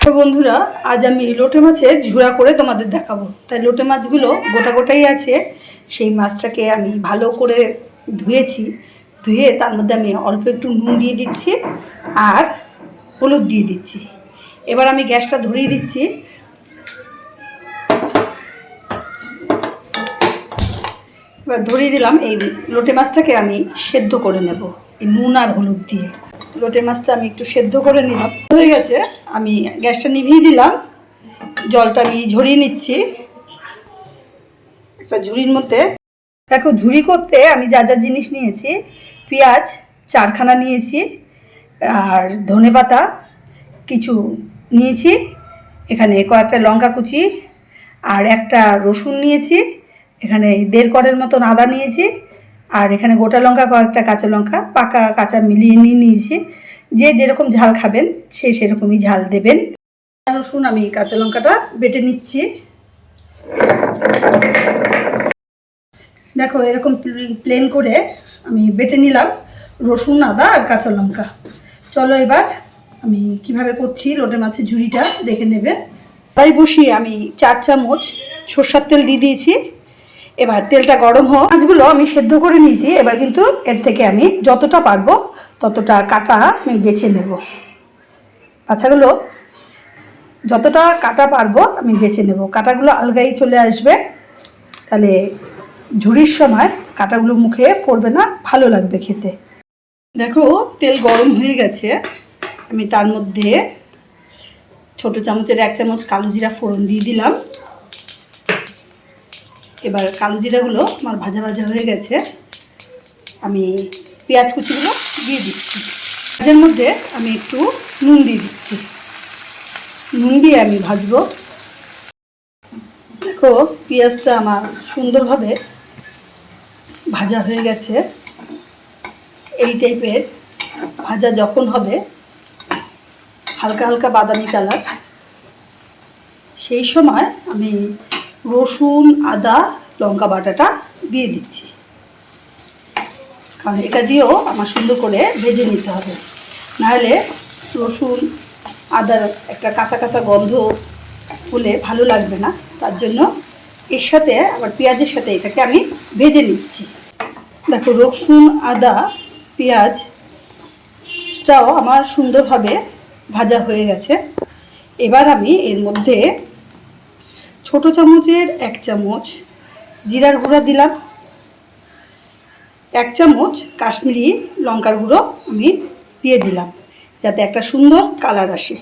তো বন্ধুরা, আজ আমি লোটে মাছের ঝুরা করে তোমাদের দেখাবো। তাই লোটে মাছগুলো গোটা গোটাই আছে। সেই মাছটাকে আমি ভালো করে ধুয়েছি। ধুয়ে তার মধ্যে আমি অল্প একটু নুন দিয়ে দিচ্ছি আর হলুদ দিয়ে দিচ্ছি। এবার আমি গ্যাসটা ধরিয়ে দিচ্ছি। এবার ধরিয়ে দিলাম। এই লোটে মাছটাকে আমি সেদ্ধ করে নেব এই নুন আর হলুদ দিয়ে। লোটে মাছটা আমি একটু সেদ্ধ করে নিলাম, হয়ে গেছে। আমি গ্যাসটা নিভিয়ে দিলাম। জলটা আমি ঝরিয়ে নিচ্ছি একটা ঝুড়ির মধ্যে। দেখো, ঝুড়ি করতে আমি যা যা জিনিস নিয়েছি: পেঁয়াজ 4খানা নিয়েছি, আর ধনেপাতা কিছু নিয়েছি, এখানে কয়েকটা লঙ্কা কুচি আর একটা রসুন নিয়েছি, এখানে 1.5 করের মতন আদা নিয়েছি, আর এখানে গোটা লঙ্কা, কয়েকটা কাঁচা লঙ্কা পাকা কাঁচা মিলিয়ে নিয়েছি। যে যেরকম ঝাল খাবেন সে সেরকমই ঝাল দেবেন। রসুন আমি কাঁচা লঙ্কাটা বেটে নিচ্ছি। দেখো, এরকম প্লেন করে আমি বেটে নিলাম রসুন, আদা আর কাঁচা লঙ্কা। চলো এবার আমি কিভাবে করছি লোটে মাছের ঝুড়িটা দেখে নেবে। তাই বসিয়ে আমি 4 চামচ সরষের তেল দিয়ে দিয়েছি। এবার তেলটা গরম হোক। মাছগুলো আমি সেদ্ধ করে নিয়েছি। এবার কিন্তু এর থেকে আমি যতটা পারবো ততটা কাটা আমি বেছে নেব। বাছাগুলো যতটা কাটা পারবো আমি বেছে নেব। কাটাগুলো আলগাই চলে আসবে, তাহলে ঝুড়ির সময় কাটাগুলো মুখে পড়বে না, ভালো লাগবে খেতে। দেখো, তেল গরম হয়ে গেছে। আমি তার মধ্যে ছোট চামচের 1 চামচ কালো জিরা ফোড়ন দিয়ে দিলাম। এবার কালো জিরাগুলো আমার ভাজা ভাজা হয়ে গেছে। আমি পেঁয়াজ কুচিগুলো দিয়ে দিচ্ছি। পেঁয়াজের মধ্যে আমি একটু নুন দিয়ে দিচ্ছি। নুন দিয়ে আমি ভাজবো। দেখো, পেঁয়াজটা আমার সুন্দরভাবে ভাজা হয়ে গেছে। এই টাইপের ভাজা যখন হবে, হালকা হালকা বাদামি কালার, সেই সময় আমি রসুন, আদা, লঙ্কা বাটাটা দিয়ে দিচ্ছি। কারণ এটা দিয়েও আমার সুন্দর করে ভেজে নিতে হবে, নাহলে রসুন আদার একটা কাঁচা কাঁচা গন্ধ হলে ভালো লাগবে না। তার জন্য এর সাথে আবার পেঁয়াজের সাথে এটাকে আমি ভেজে নিচ্ছি। দেখো, রসুন, আদা, পেঁয়াজটাও আমার সুন্দরভাবে ভাজা হয়ে গেছে। এবার আমি এর মধ্যে ছোট চামচের 1 চামচ জিরার গুঁড়া দিলাম, 1 চামচ কাশ্মীরি লঙ্কার গুঁড়ো আমি দিয়ে দিলাম যাতে একটা সুন্দর কালার আসে,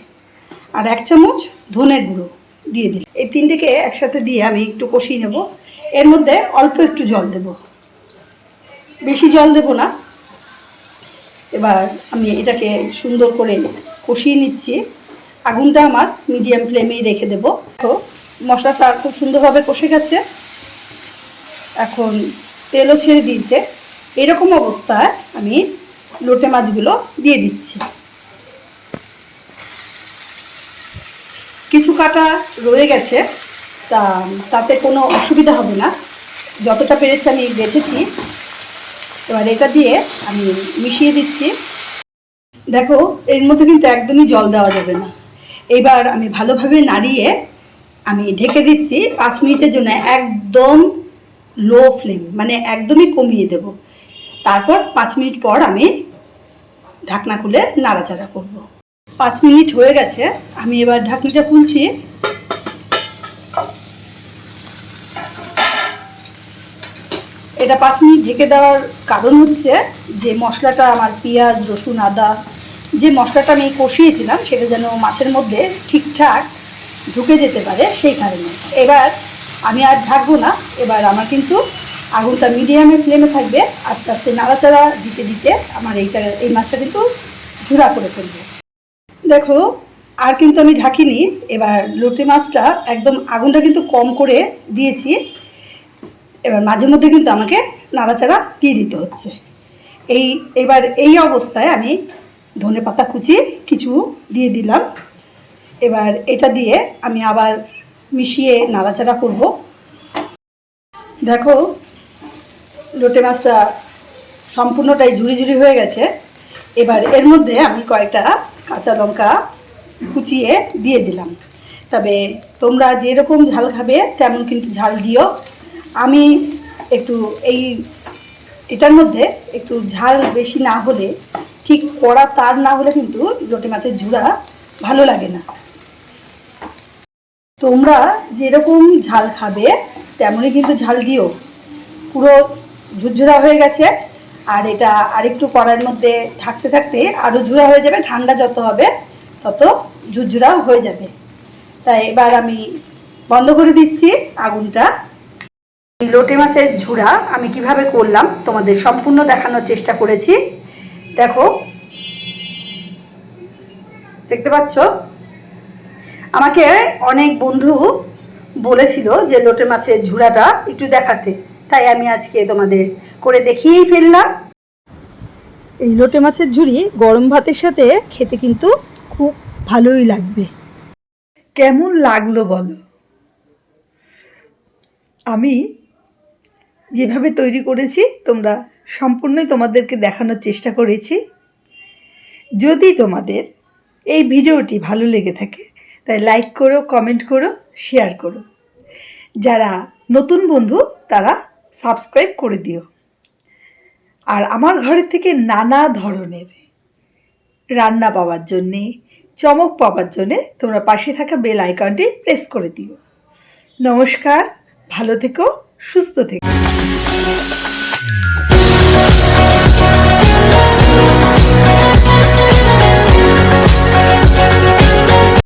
আর 1 চামচ ধনের গুঁড়ো দিয়ে দিলাম। এই তিনটেকে একসাথে দিয়ে আমি একটু কষিয়ে নেব। এর মধ্যে অল্প একটু জল দেব, বেশি জল দেব না। এবার আমি এটাকে সুন্দর করে কষিয়ে নিচ্ছি। আগুনটা আমার মিডিয়াম ফ্লেমেই রেখে দেব। তো মশলাটা খুব সুন্দরভাবে কষে গেছে, এখন তেলও ছেড়ে দিয়েছে। এরকম অবস্থায় আমি লোটে মাছগুলো দিয়ে দিচ্ছি। কিছু কাটা রয়ে গেছে, তাতে কোনো অসুবিধা হবে না। যতটা পেরেছি আমি বেছেছি। এবার এটা দিয়ে আমি মিশিয়ে দিচ্ছি। দেখো, এর মধ্যে কিন্তু একদমই জল দেওয়া যাবে না। এবার আমি ভালোভাবে নাড়িয়ে আমি ঢেকে দিচ্ছি 5 মিনিটের জন্য। একদম লো ফ্লেম, মানে একদমই কমিয়ে দেব। তারপর 5 মিনিট পর আমি ঢাকনা খুলে নাড়াচাড়া করব। 5 মিনিট হয়ে গেছে। আমি এবার ঢাকনিটা খুলছি। এটা 5 মিনিট ঢেকে দেওয়ার কারণ হচ্ছে যে মশলাটা আমার পেঁয়াজ, রসুন, আদা, যে মশলাটা আমি কষিয়েছিলাম সেটা যেন মাছের মধ্যে ঠিকঠাক ঢুকে যেতে পারে, সেই কারণে। এবার আমি আর ঢাকবো না। এবার আমার কিন্তু আগুনটা মিডিয়ামে ফ্লেমে থাকবে। আস্তে আস্তে নাড়াচাড়া দিতে দিতে আমার এই মাছটা কিন্তু ঝুরা করে ফেলবে। দেখো, আর কিন্তু আমি ঢাকিনি। এবার লোটে মাছটা একদম আগুনটা কিন্তু কম করে দিয়েছি। এবার মাঝে মধ্যে কিন্তু আমাকে নাড়াচাড়া দিয়ে দিতে হচ্ছে। এবার এই অবস্থায় আমি ধনেপাতা কুচি কিছু দিয়ে দিলাম। এবার এটা দিয়ে আমি আবার মিশিয়ে নাড়াচাড়া করব। দেখো, লোটে মাছটা সম্পূর্ণটাই ঝুরি ঝুরি হয়ে গেছে। এবার এর মধ্যে আমি কয়েকটা কাঁচা লঙ্কা কুচিয়ে দিয়ে দিলাম। তবে তোমরা যেরকম ঝাল খাবে তেমন কিন্তু ঝাল দিও। আমি একটু এটার মধ্যে একটু ঝাল বেশি না হলে, ঠিক কড়া তার না হলে কিন্তু লোটে মাছের ঝুড়া ভালো লাগে না। তোমরা যেরকম ঝাল খাবে তেমনই কিন্তু ঝাল দিও। পুরো ঝুরঝুরা হয়ে গেছে, আর এটা আরেকটু কড়াইয়ের মধ্যে থাকতে থাকতে আরও ঝুরা হয়ে যাবে। ঠান্ডা যত হবে তত ঝুরঝুরা হয়ে যাবে। তাই এবার আমি বন্ধ করে দিচ্ছি আগুনটা। এই লোটে মাছের ঝুড়া আমি কিভাবে করলাম তোমাদের সম্পূর্ণ দেখানোর চেষ্টা করেছি। দেখো, দেখতে পাচ্ছ? আমাকে অনেক বন্ধু বলেছিল যে লোটে মাছের ঝুড়াটা একটু দেখাতে, তাই আমি আজকে তোমাদের করে দেখিয়েই ফেললাম। এই লোটে মাছের ঝুড়ি গরম ভাতের সাথে খেতে কিন্তু খুব ভালোই লাগবে। কেমন লাগলো বলো? আমি যেভাবে তৈরি করেছি তোমরা সম্পূর্ণই তোমাদেরকে দেখানোর চেষ্টা করেছি। যদি তোমাদের এই ভিডিওটি ভালো লেগে থাকে তাই লাইক করো, কমেন্ট করো, শেয়ার করো। যারা নতুন বন্ধু তারা সাবস্ক্রাইব করে দিও। আর আমার ঘরের থেকে নানা ধরনের রান্না পাওয়ার জন্যে, চমক পাওয়ার জন্যে তোমরা পাশে থাকা বেল আইকনটি প্রেস করে দিও। নমস্কার, ভালো থেকো, সুস্থ থেকো।